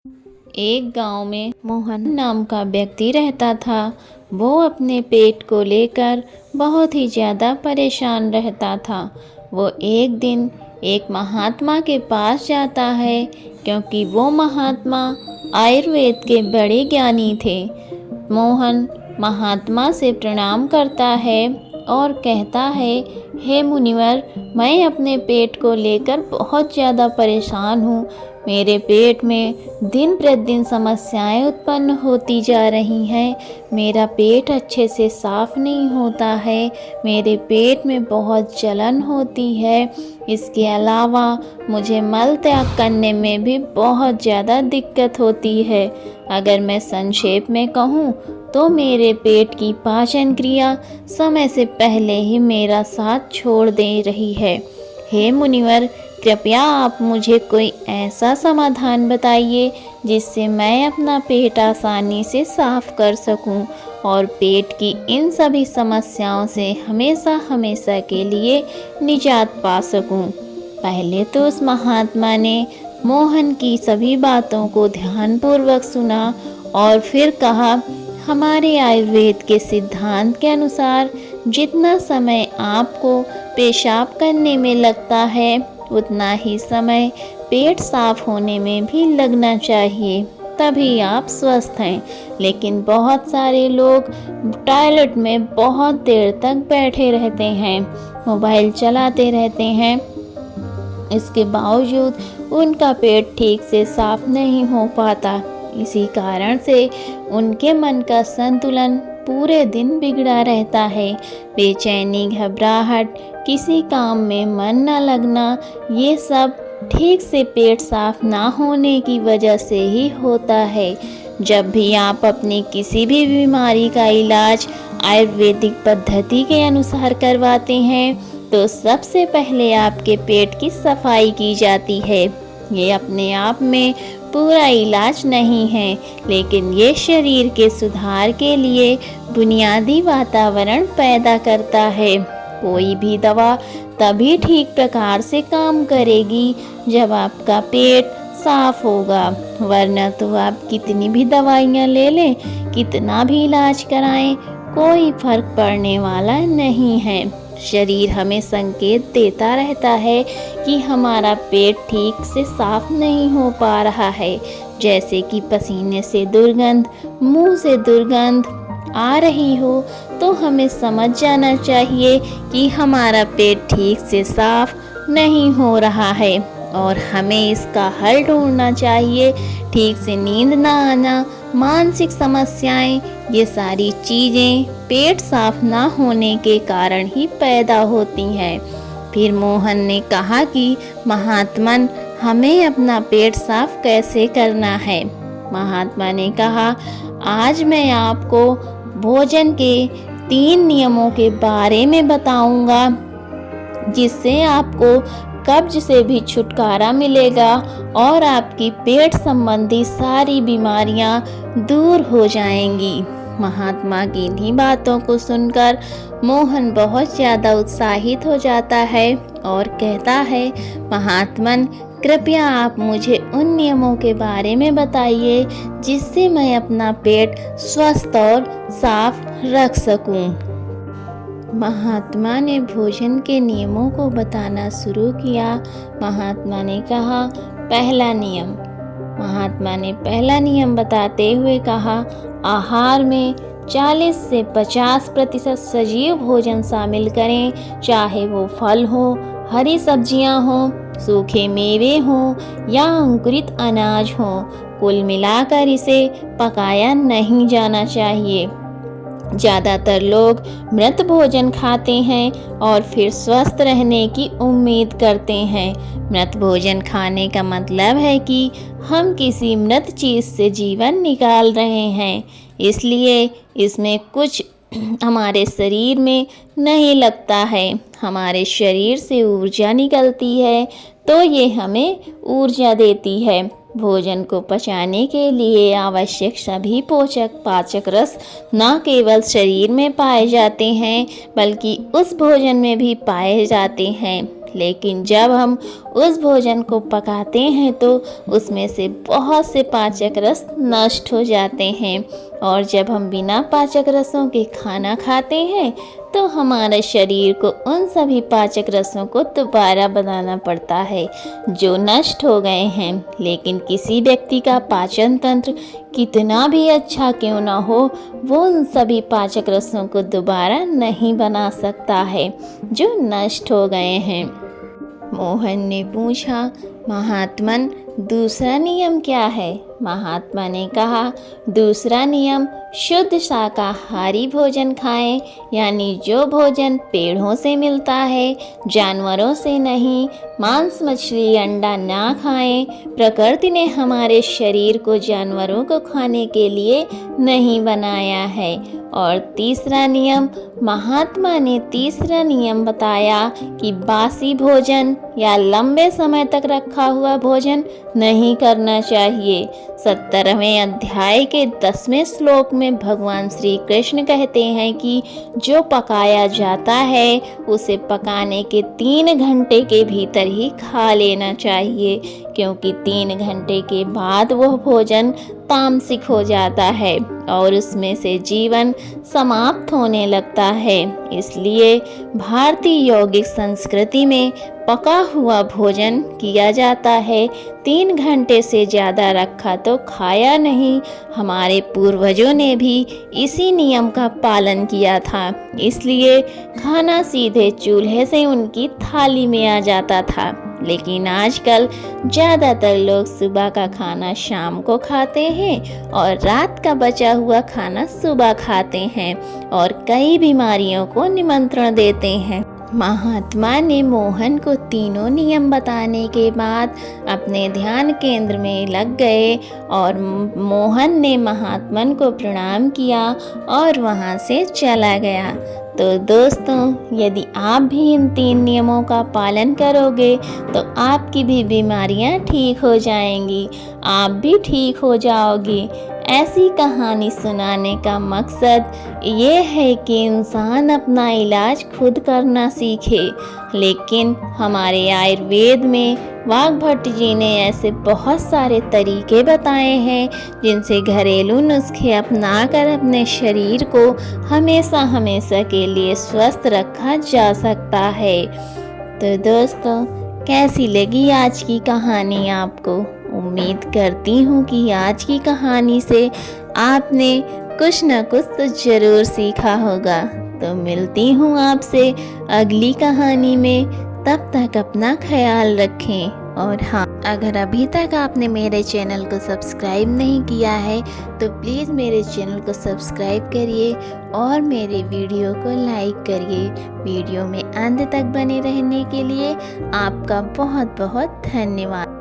एक गांव में मोहन नाम का व्यक्ति रहता था। वो अपने पेट को लेकर बहुत ही ज़्यादा परेशान रहता था। वो एक दिन एक महात्मा के पास जाता है, क्योंकि वो महात्मा आयुर्वेद के बड़े ज्ञानी थे। मोहन महात्मा से प्रणाम करता है और कहता है, हे मुनिवर, मैं अपने पेट को लेकर बहुत ज़्यादा परेशान हूँ। मेरे पेट में दिन प्रतिदिन समस्याएं उत्पन्न होती जा रही हैं। मेरा पेट अच्छे से साफ नहीं होता है। मेरे पेट में बहुत जलन होती है। इसके अलावा मुझे मल त्याग करने में भी बहुत ज़्यादा दिक्कत होती है। अगर मैं संक्षेप में कहूँ तो मेरे पेट की पाचन क्रिया समय से पहले ही मेरा साथ छोड़ दे रही है। हे मुनिवर, कृपया आप मुझे कोई ऐसा समाधान बताइए जिससे मैं अपना पेट आसानी से साफ कर सकूं और पेट की इन सभी समस्याओं से हमेशा हमेशा के लिए निजात पा सकूं। पहले तो उस महात्मा ने मोहन की सभी बातों को ध्यानपूर्वक सुना और फिर कहा, हमारे आयुर्वेद के सिद्धांत के अनुसार जितना समय आपको पेशाब करने में लगता है उतना ही समय पेट साफ होने में भी लगना चाहिए, तभी आप स्वस्थ हैं। लेकिन बहुत सारे लोग टॉयलेट में बहुत देर तक बैठे रहते हैं, मोबाइल चलाते रहते हैं। इसके बावजूद उनका पेट ठीक से साफ नहीं हो पाता। इसी कारण से उनके मन का संतुलन पूरे दिन बिगड़ा रहता है। बेचैनी, घबराहट, किसी काम में मन न लगना, ये सब ठीक से पेट साफ ना होने की वजह से ही होता है। जब भी आप अपनी किसी भी बीमारी का इलाज आयुर्वेदिक पद्धति के अनुसार करवाते हैं तो सबसे पहले आपके पेट की सफाई की जाती है। ये अपने आप में पूरा इलाज नहीं है, लेकिन ये शरीर के सुधार के लिए बुनियादी वातावरण पैदा करता है। कोई भी दवा तभी ठीक प्रकार से काम करेगी जब आपका पेट साफ होगा, वरना तो आप कितनी भी दवाइयाँ ले लें, कितना भी इलाज कराएं, कोई फर्क पड़ने वाला नहीं है। शरीर हमें संकेत देता रहता है कि हमारा पेट ठीक से साफ नहीं हो पा रहा है, जैसे कि पसीने से दुर्गंध, मुंह से दुर्गंध आ रही हो, तो हमें समझ जाना चाहिए कि हमारा पेट ठीक से साफ नहीं हो रहा है और हमें इसका हल ढूंढना चाहिए। ठीक से नींद ना आना, मानसिक समस्याएं, ये सारी चीज़ें पेट साफ ना होने के कारण ही पैदा होती हैं। फिर मोहन ने कहा कि महात्मन, हमें अपना पेट साफ कैसे करना है। महात्मा ने कहा, आज मैं आपको भोजन के 3 नियमों के बारे में बताऊंगा, जिससे आपको कब्ज से भी छुटकारा मिलेगा और आपकी पेट संबंधी सारी बीमारियां दूर हो जाएंगी। महात्मा की इन्हीं बातों को सुनकर मोहन बहुत ज़्यादा उत्साहित हो जाता है और कहता है, महात्मन, कृपया आप मुझे उन नियमों के बारे में बताइए जिससे मैं अपना पेट स्वस्थ और साफ रख सकूं। महात्मा ने भोजन के नियमों को बताना शुरू किया। महात्मा ने कहा, पहला नियम। महात्मा ने पहला नियम बताते हुए कहा, आहार में 40 से 50% सजीव भोजन शामिल करें, चाहे वो फल हो, हरी सब्जियां हो, सूखे मेवे हों या अंकुरित अनाज हो। कुल मिलाकर इसे पकाया नहीं जाना चाहिए। ज़्यादातर लोग मृत भोजन खाते हैं और फिर स्वस्थ रहने की उम्मीद करते हैं। मृत भोजन खाने का मतलब है कि हम किसी मृत चीज़ से जीवन निकाल रहे हैं, इसलिए इसमें कुछ हमारे शरीर में नहीं लगता है। हमारे शरीर से ऊर्जा निकलती है तो ये हमें ऊर्जा देती है। भोजन को पचाने के लिए आवश्यक सभी पोषक पाचक रस न केवल शरीर में पाए जाते हैं बल्कि उस भोजन में भी पाए जाते हैं। लेकिन जब हम उस भोजन को पकाते हैं तो उसमें से बहुत से पाचक रस नष्ट हो जाते हैं, और जब हम बिना पाचक रसों के खाना खाते हैं तो हमारे शरीर को उन सभी पाचक रसों को दोबारा बनाना पड़ता है जो नष्ट हो गए हैं। लेकिन किसी व्यक्ति का पाचन तंत्र कितना भी अच्छा क्यों ना हो, वो उन सभी पाचक रसों को दोबारा नहीं बना सकता है जो नष्ट हो गए हैं। मोहन ने पूछा, महात्मन, दूसरा नियम क्या है? महात्मा ने कहा, दूसरा नियम शुद्ध शाकाहारी भोजन खाएं, यानी जो भोजन पेड़ों से मिलता है, जानवरों से नहीं। मांस, मछली, अंडा ना खाएं। प्रकृति ने हमारे शरीर को जानवरों को खाने के लिए नहीं बनाया है। और तीसरा नियम, महात्मा ने तीसरा नियम बताया कि बासी भोजन या लंबे समय तक रखा हुआ भोजन नहीं करना चाहिए। 17वें अध्याय के 10वें श्लोक में भगवान श्री कृष्ण कहते हैं कि जो पकाया जाता है उसे पकाने के 3 घंटे के भीतर ही खा लेना चाहिए, क्योंकि 3 घंटे के बाद वह भोजन तामसिक हो जाता है और उसमें से जीवन समाप्त होने लगता है। इसलिए भारतीय यौगिक संस्कृति में पका हुआ भोजन किया जाता है। 3 घंटे से ज़्यादा रखा तो खाया नहीं। हमारे पूर्वजों ने भी इसी नियम का पालन किया था, इसलिए खाना सीधे चूल्हे से उनकी थाली में आ जाता था। लेकिन आजकल ज़्यादातर लोग सुबह का खाना शाम को खाते हैं और रात का बचा हुआ खाना सुबह खाते हैं और कई बीमारियों को निमंत्रण देते हैं। महात्मा ने मोहन को तीनों नियम बताने के बाद अपने ध्यान केंद्र में लग गए और मोहन ने महात्मन को प्रणाम किया और वहाँ से चला गया। तो दोस्तों, यदि आप भी इन 3 नियमों का पालन करोगे तो आपकी भी बीमारियां ठीक हो जाएंगी, आप भी ठीक हो जाओगे। ऐसी कहानी सुनाने का मकसद ये है कि इंसान अपना इलाज खुद करना सीखे। लेकिन हमारे आयुर्वेद में वाघभट्ट जी ने ऐसे बहुत सारे तरीके बताए हैं जिनसे घरेलू नुस्खे अपनाकर अपने शरीर को हमेशा हमेशा के लिए स्वस्थ रखा जा सकता है। तो दोस्तों, कैसी लगी आज की कहानी आपको? उम्मीद करती हूँ कि आज की कहानी से आपने कुछ न कुछ तो ज़रूर सीखा होगा। तो मिलती हूँ आपसे अगली कहानी में, तब तक अपना ख्याल रखें। और हाँ, अगर अभी तक आपने मेरे चैनल को सब्सक्राइब नहीं किया है तो प्लीज़ मेरे चैनल को सब्सक्राइब करिए और मेरे वीडियो को लाइक करिए। वीडियो में अंत तक बने रहने के लिए आपका बहुत बहुत धन्यवाद।